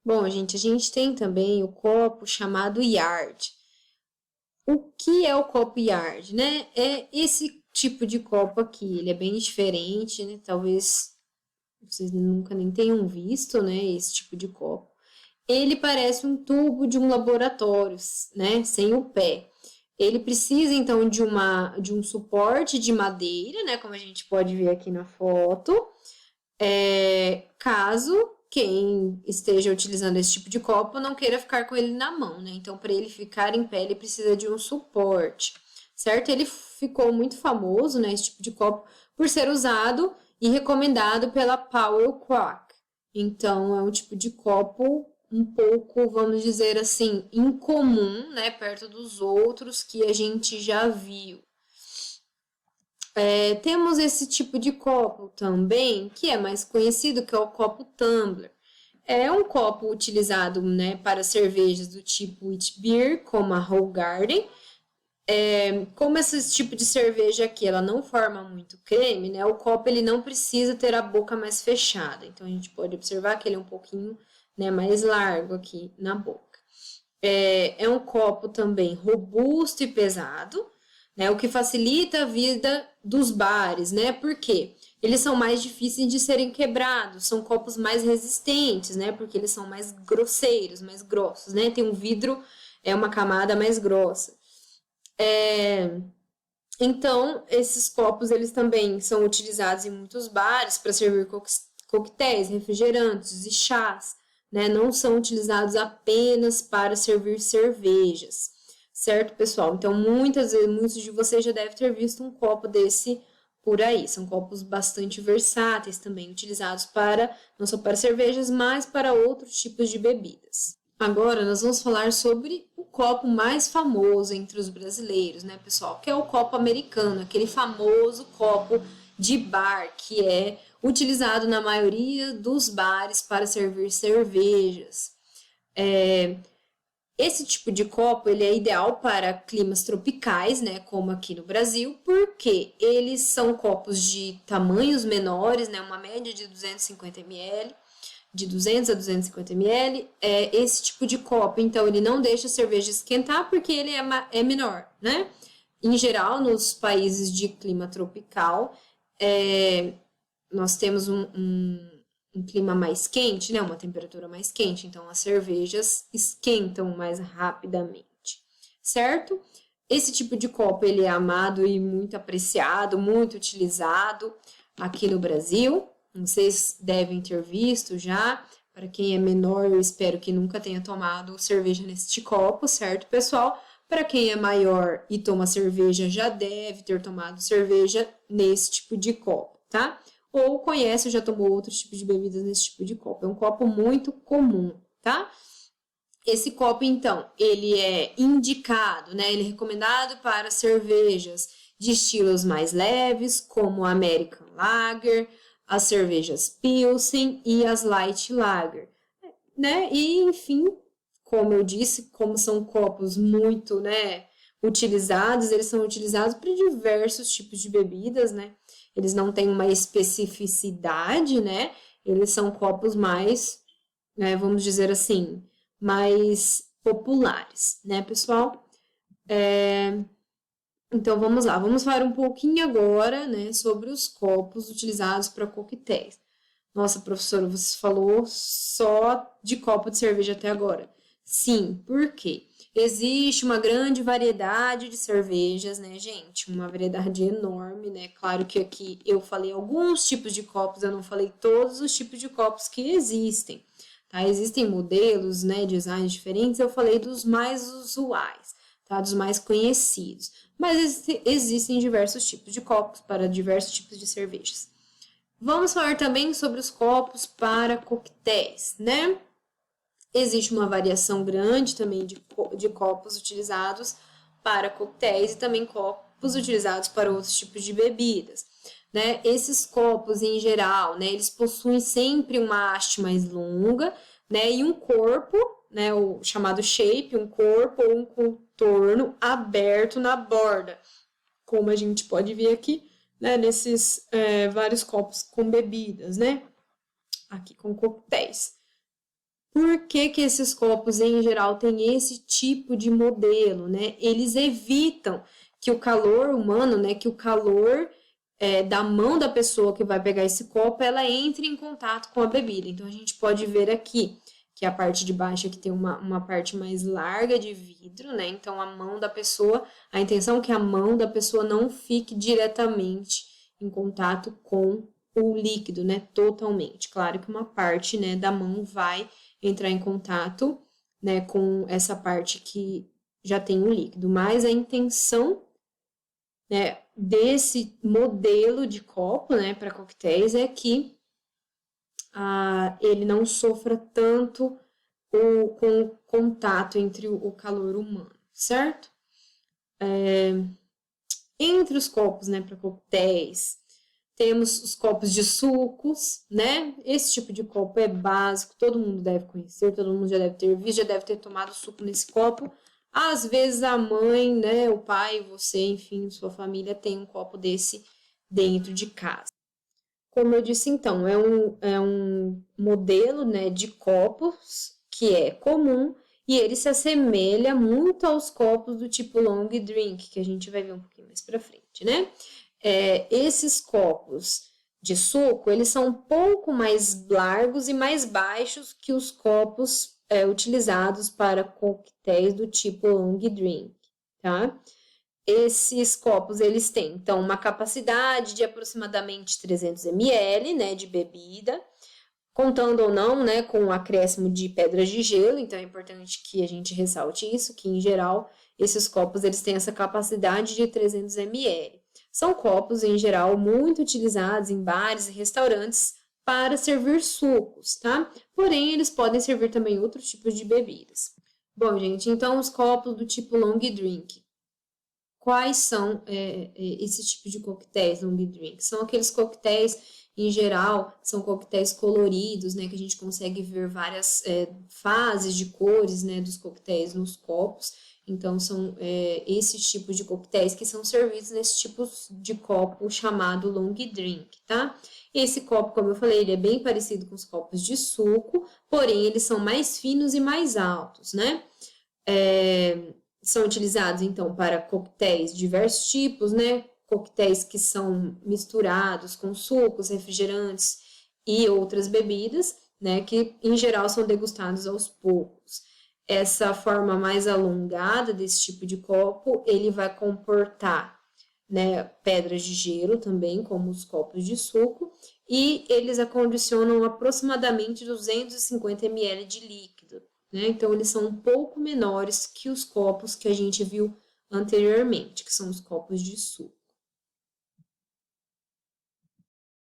Bom, gente, a gente tem também o copo chamado Yard. O que é o copo Yard, né? É esse tipo de copo aqui. Ele é bem diferente, né? Talvez vocês nunca nem tenham visto, né? Esse tipo de copo. Ele parece um tubo de um laboratório, né? Sem o pé. Ele precisa, então, de um suporte de madeira, né? Como a gente pode ver aqui na foto. Caso quem esteja utilizando esse tipo de copo não queira ficar com ele na mão, né? Então, para ele ficar em pé, ele precisa de um suporte, certo? Ele ficou muito famoso, né? Esse tipo de copo, por ser usado e recomendado pela Powell Crack. Então, é um tipo de copo um pouco, vamos dizer assim, incomum, né? Perto dos outros que a gente já viu. Temos esse tipo de copo também, que é mais conhecido, que é o copo tumbler. É um copo utilizado, né, para cervejas do tipo wheat beer, como a Hoegaarden. Como esse tipo de cerveja aqui, ela não forma muito creme, né, o copo ele não precisa ter a boca mais fechada. Então, a gente pode observar que ele é um pouquinho, né, mais largo aqui na boca. É um copo também robusto e pesado, né? O que facilita a vida dos bares, né? Por quê? Eles são mais difíceis de serem quebrados, são copos mais resistentes, né? Porque eles são mais grosseiros, mais grossos, né? Tem um vidro, é uma camada mais grossa. Então, esses copos, eles também são utilizados em muitos bares para servir coquetéis, refrigerantes e chás, né? Não são utilizados apenas para servir cervejas, certo, pessoal? Então, muitas vezes, muitos de vocês já devem ter visto um copo desse por aí. São copos bastante versáteis também, utilizados para, não só para cervejas, mas para outros tipos de bebidas. Agora nós vamos falar sobre o copo mais famoso entre os brasileiros, né, pessoal? Que é o copo americano, aquele famoso copo de bar que é utilizado na maioria dos bares para servir cervejas. Esse tipo de copo ele é ideal para climas tropicais, né, como aqui no Brasil, porque eles são copos de tamanhos menores, né, uma média de 250 ml, de 200 a 250 ml, é esse tipo de copo. Então, ele não deixa a cerveja esquentar porque ele é menor, né? Em geral, nos países de clima tropical, nós temos um clima mais quente, né? Uma temperatura mais quente. Então, as cervejas esquentam mais rapidamente, certo? Esse tipo de copo, ele é amado e muito apreciado, muito utilizado aqui no Brasil. Vocês devem ter visto já. Para quem é menor, eu espero que nunca tenha tomado cerveja neste copo, certo, pessoal? Para quem é maior e toma cerveja, já deve ter tomado cerveja nesse tipo de copo, tá? Ou conhece ou já tomou outros tipos de bebidas nesse tipo de copo. É um copo muito comum, tá? Esse copo, então, ele é indicado, né? Ele é recomendado para cervejas de estilos mais leves, como a American Lager, as cervejas Pilsen e as Light Lager, né? E, enfim, como eu disse, como são copos muito, né, utilizados, eles são utilizados para diversos tipos de bebidas, né? Eles não têm uma especificidade, né? Eles são copos mais, né, vamos dizer assim, mais populares, né, pessoal? Então vamos lá, vamos falar um pouquinho agora, né, sobre os copos utilizados para coquetéis. Nossa, professora, você falou só de copo de cerveja até agora. Sim, por quê? Existe uma grande variedade de cervejas, né, gente? Uma variedade enorme, né? Claro que aqui eu falei alguns tipos de copos, eu não falei todos os tipos de copos que existem, tá? Existem modelos, né, designs diferentes, eu falei dos mais usuais, tá? Dos mais conhecidos. Mas existem diversos tipos de copos para diversos tipos de cervejas. Vamos falar também sobre os copos para coquetéis, né? Existe uma variação grande também de copos utilizados para coquetéis e também copos utilizados para outros tipos de bebidas, né? Esses copos, em geral, né, eles possuem sempre uma haste mais longa, né, e um corpo, né, o chamado shape, um corpo ou um contorno aberto na borda, como a gente pode ver aqui, né, nesses vários copos com bebidas, né? Aqui com coquetéis. Por que que esses copos, em geral, têm esse tipo de modelo, né? Eles evitam que o calor humano, né, que o calor da mão da pessoa que vai pegar esse copo, ela entre em contato com a bebida. Então, a gente pode ver aqui que a parte de baixo aqui tem uma parte mais larga de vidro, né? Então, a mão da pessoa, a intenção é que a mão da pessoa não fique diretamente em contato com o líquido, né? Totalmente. Claro que uma parte, né, da mão vai entrar em contato, né, com essa parte que já tem o líquido, mas a intenção, né, desse modelo de copo, né, para coquetéis é que ele não sofra tanto com o contato entre o calor humano, certo? Entre os copos, né, para coquetéis, temos os copos de sucos, né? Esse tipo de copo é básico, todo mundo deve conhecer, todo mundo já deve ter visto, já deve ter tomado suco nesse copo. Às vezes a mãe, né, o pai, você, enfim, sua família tem um copo desse dentro de casa. Como eu disse, então, é um modelo, né, de copos que é comum e ele se assemelha muito aos copos do tipo long drink, que a gente vai ver um pouquinho mais para frente, né? Esses copos de suco, eles são um pouco mais largos e mais baixos que os copos utilizados para coquetéis do tipo long drink, tá? Esses copos, eles têm, então, uma capacidade de aproximadamente 300 ml, né, de bebida, contando ou não, né, com o acréscimo de pedras de gelo, então é importante que a gente ressalte isso, que em geral, esses copos, eles têm essa capacidade de 300 ml. São copos, em geral, muito utilizados em bares e restaurantes para servir sucos, tá? Porém, eles podem servir também outros tipos de bebidas. Bom, gente, então os copos do tipo long drink. Quais são esse tipo de coquetéis long drink? São aqueles coquetéis, em geral, são coquetéis coloridos, né? Que a gente consegue ver várias fases de cores, né? Dos coquetéis nos copos. Então, são esses tipos de coquetéis que são servidos nesse tipo de copo chamado long drink, tá? Esse copo, como eu falei, ele é bem parecido com os copos de suco, porém, eles são mais finos e mais altos, né? São utilizados, então, para coquetéis de diversos tipos, né? Coquetéis que são misturados com sucos, refrigerantes e outras bebidas, né? Que, em geral, são degustados aos poucos. Essa forma mais alongada desse tipo de copo, ele vai comportar, né, pedras de gelo também, como os copos de suco, e eles acondicionam aproximadamente 250 ml de líquido, né? Então, eles são um pouco menores que os copos que a gente viu anteriormente, que são os copos de suco.